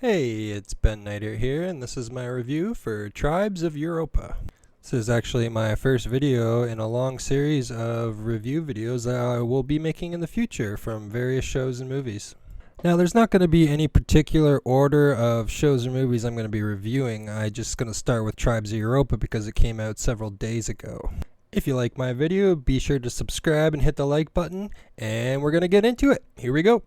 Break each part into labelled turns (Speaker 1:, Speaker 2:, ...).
Speaker 1: Hey, it's Ben Nighter here, and this is my review for Tribes of Europa. This is actually my first video in a long series of review videos that I will be making in the future from various shows and movies. Now, there's not going to be any particular order of shows or movies I'm going to be reviewing. I'm just going to start with Tribes of Europa because it came out several days ago. If you like my video, be sure to subscribe and hit the like button, and we're going to get into it. Here we go.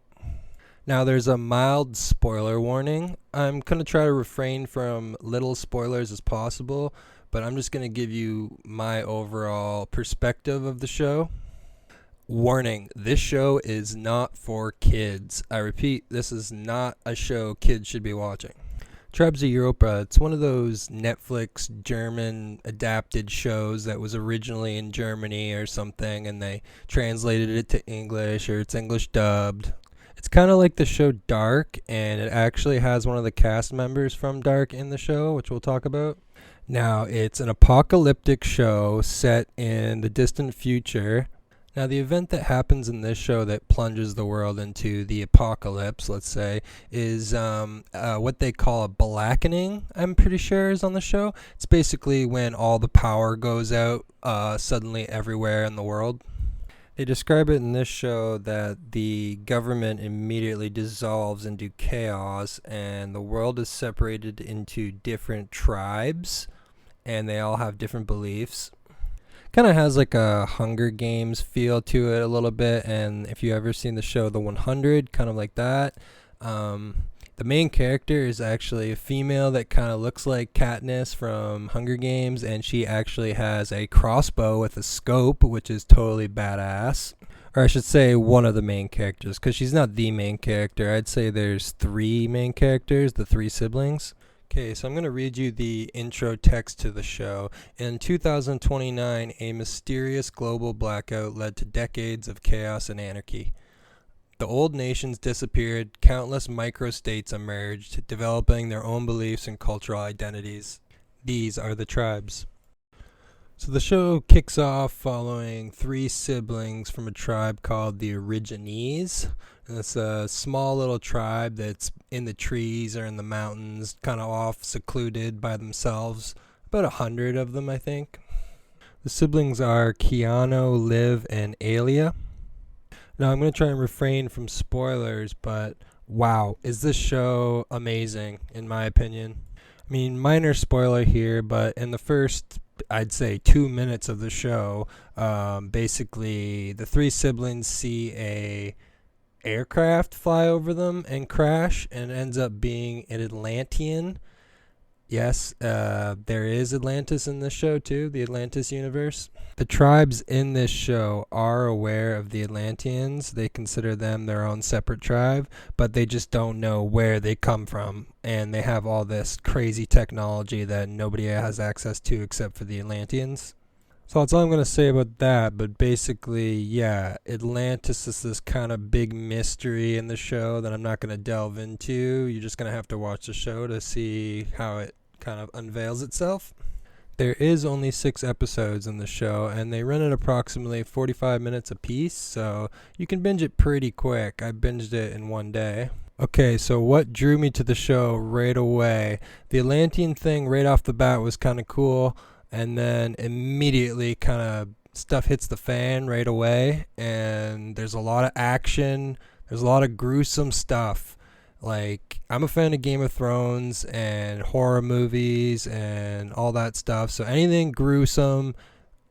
Speaker 1: Now, there's a mild spoiler warning. I'm going to try to refrain from little spoilers as possible, but I'm just going to give you my overall perspective of the show. Warning, this show is not for kids. I repeat, this is not a show kids should be watching. Tribes of Europa, it's one of those Netflix German adapted shows that was originally in Germany or something, and they translated it to English, or it's English dubbed. It's kind of like the show Dark, and it actually has one of the cast members from Dark in the show, which we'll talk about. Now, it's an apocalyptic show set in the distant future. Now, the event that happens in this show that plunges the world into the apocalypse, let's say, is what they call a blackening, I'm pretty sure is on the show. It's basically when all the power goes out suddenly everywhere in the world. They describe it in this show that the government immediately dissolves into chaos and the world is separated into different tribes and they all have different beliefs. Kind of has like a Hunger Games feel to it a little bit, and if you ever seen the show The 100, kind of like that. The main character is actually a female that kind of looks like Katniss from Hunger Games, and she actually has a crossbow with a scope, which is totally badass. Or I should say one of the main characters, because she's not the main character. I'd say there's three main characters, the three siblings. Okay, so I'm going to read you the intro text to the show. In 2029, a mysterious global blackout led to decades of chaos and anarchy. The old nations disappeared, countless microstates emerged, developing their own beliefs and cultural identities. These are the tribes. So the show kicks off following three siblings from a tribe called the Origines. And it's a small little tribe that's in the trees or in the mountains, kind of off, secluded by themselves. About 100 of them, I think. The siblings are Keanu, Liv, and Alia. Now, I'm going to try and refrain from spoilers, but wow, is this show amazing, in my opinion. I mean, minor spoiler here, but in the first, I'd say, 2 minutes of the show, basically, the three siblings see a aircraft fly over them and crash, and it ends up being an Atlantean. Yes, there is Atlantis in this show too, the Atlantis universe. The tribes in this show are aware of the Atlanteans. They consider them their own separate tribe, but they just don't know where they come from. And they have all this crazy technology that nobody has access to except for the Atlanteans. So that's all I'm going to say about that, but basically, yeah, Atlantis is this kind of big mystery in the show that I'm not going to delve into. You're just going to have to watch the show to see how it kind of unveils itself. There is only 6 episodes in the show, and they run at approximately 45 minutes apiece, so you can binge it pretty quick. I binged it in one day. Okay, so what drew me to the show right away? The Atlantean thing right off the bat was kind of cool, and then immediately kind of stuff hits the fan right away, and there's a lot of action. There's a lot of gruesome stuff. Like, I'm a fan of Game of Thrones and horror movies and all that stuff. So anything gruesome,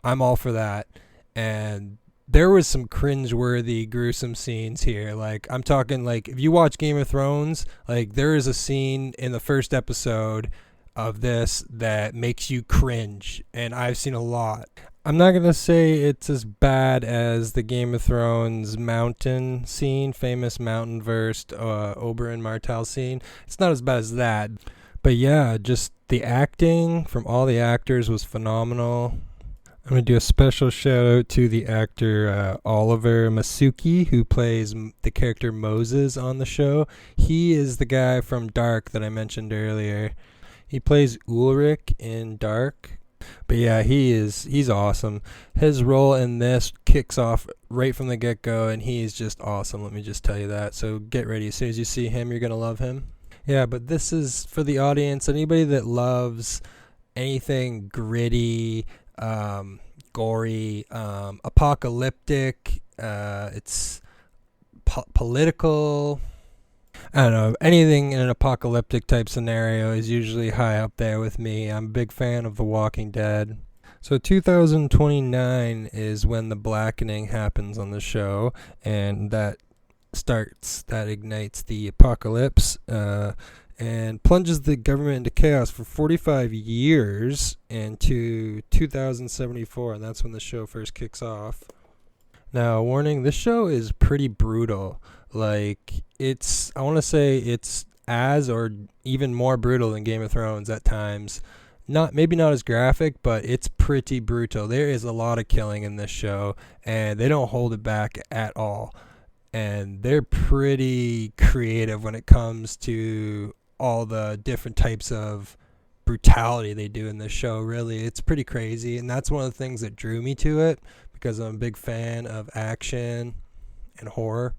Speaker 1: I'm all for that. And there was some cringeworthy gruesome scenes here. Like, I'm talking, like, if you watch Game of Thrones, like, there is a scene in the first episode of this that makes you cringe. And I've seen a lot. I'm not going to say it's as bad as the Game of Thrones mountain scene, famous mountain versed Oberyn Martell scene. It's not as bad as that. But yeah, just the acting from all the actors was phenomenal. I'm going to do a special shout out to the actor Oliver Masuki, who plays the character Moses on the show. He is the guy from Dark that I mentioned earlier. He plays Ulrich in Dark. But yeah, he's awesome. His role in this kicks off right from the get-go, and he's just awesome. Let me just tell you that. So get ready. As soon as you see him, you're going to love him. Yeah, but this is for the audience, anybody that loves anything gritty, gory, apocalyptic, it's political. I don't know, anything in an apocalyptic type scenario is usually high up there with me. I'm a big fan of The Walking Dead. So 2029 is when the blackening happens on the show, and that ignites the apocalypse, and plunges the government into chaos for 45 years into 2074, and that's when the show first kicks off. Now, warning, this show is pretty brutal. Like, I want to say it's as or even more brutal than Game of Thrones at times. Maybe not as graphic, but it's pretty brutal. There is a lot of killing in this show, and they don't hold it back at all. And they're pretty creative when it comes to all the different types of brutality they do in this show. Really, it's pretty crazy, and that's one of the things that drew me to it, because I'm a big fan of action and horror.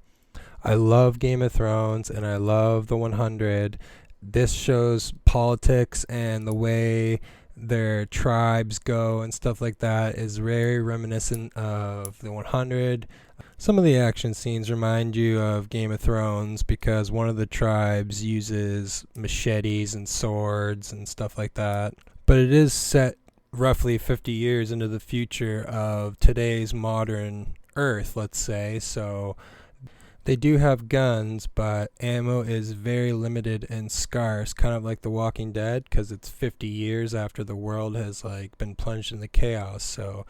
Speaker 1: I love Game of Thrones, and I love The 100. This shows politics, and the way their tribes go and stuff like that is very reminiscent of The 100. Some of the action scenes remind you of Game of Thrones because one of the tribes uses machetes and swords and stuff like that. But it is set roughly 50 years into the future of today's modern Earth, let's say. So they do have guns, but ammo is very limited and scarce, kind of like The Walking Dead, because it's 50 years after the world has been plunged into chaos. So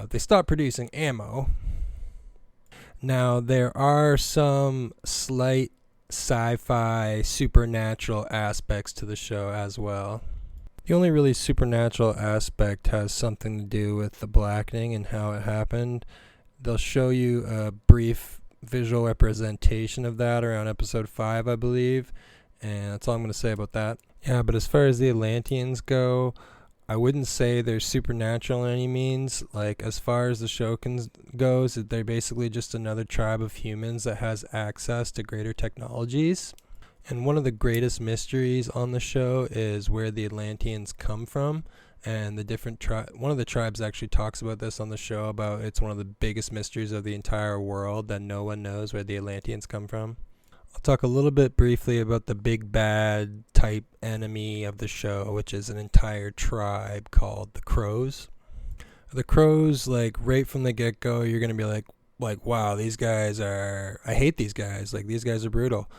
Speaker 1: they stopped producing ammo. Now, there are some slight sci-fi supernatural aspects to the show as well. The only really supernatural aspect has something to do with the blackening and how it happened. They'll show you a brief visual representation of that around episode 5, I believe, and that's all I'm going to say about that. Yeah, but as far as the Atlanteans go, I wouldn't say they're supernatural in any means. As far as the show goes, they're basically just another tribe of humans that has access to greater technologies. And one of the greatest mysteries on the show is where the Atlanteans come from. And the different one of the tribes actually talks about this on the show, about it's one of the biggest mysteries of the entire world that no one knows where the Atlanteans come from. I'll talk a little bit briefly about the big bad type enemy of the show, which is an entire tribe called the Crows. The Crows, right from the get-go, you're going to be like, wow, these guys I hate these guys. These guys are brutal.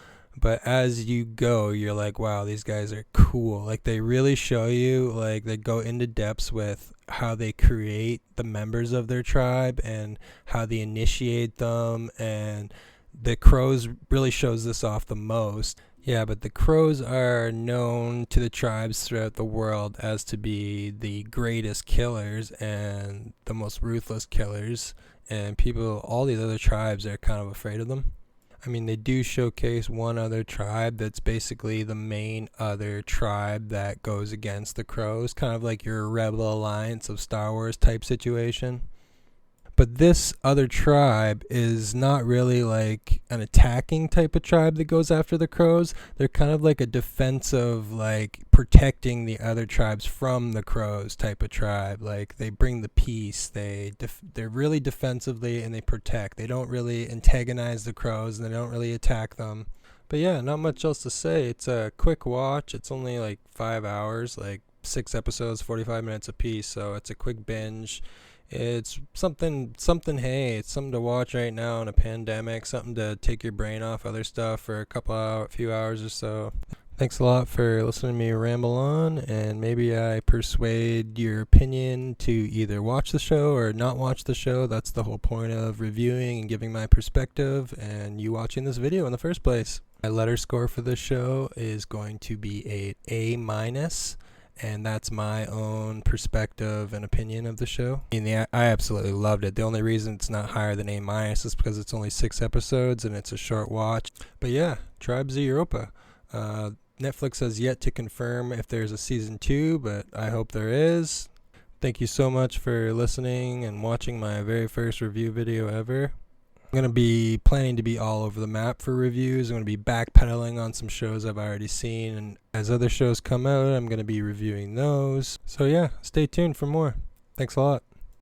Speaker 1: But as you go, you're like, wow, these guys are cool. They really show you, they go into depths with how they create the members of their tribe and how they initiate them, and the Crows really shows this off the most. Yeah, but the Crows are known to the tribes throughout the world as to be the greatest killers and the most ruthless killers, and all these other tribes are kind of afraid of them. I mean, they do showcase one other tribe that's basically the main other tribe that goes against the Crows, kind of like your Rebel Alliance of Star Wars type situation. But this other tribe is not really an attacking type of tribe that goes after the Crows. They're kind of like a defensive, protecting the other tribes from the Crows type of tribe. They bring the peace. They're really defensively, and they protect. They don't really antagonize the Crows, and they don't really attack them. But yeah, not much else to say. It's a quick watch. It's only 5 hours, 6 episodes, 45 minutes apiece. So it's a quick binge. It's something, hey, it's something to watch right now in a pandemic, something to take your brain off other stuff for a few hours or so. Thanks a lot for listening to me ramble on, and maybe I persuade your opinion to either watch the show or not watch the show. That's the whole point of reviewing and giving my perspective and you watching this video in the first place. My letter score for this show is going to be an A-, and that's my own perspective and opinion of the show. I absolutely loved it. The only reason it's not higher than A- is because it's only 6 episodes and it's a short watch. But yeah, Tribes of Europa. Netflix has yet to confirm if there's a season 2, but I hope there is. Thank you so much for listening and watching my very first review video ever. I'm going to be planning to be all over the map for reviews. I'm going to be backpedaling on some shows I've already seen, and as other shows come out, I'm going to be reviewing those. So yeah, stay tuned for more. Thanks a lot.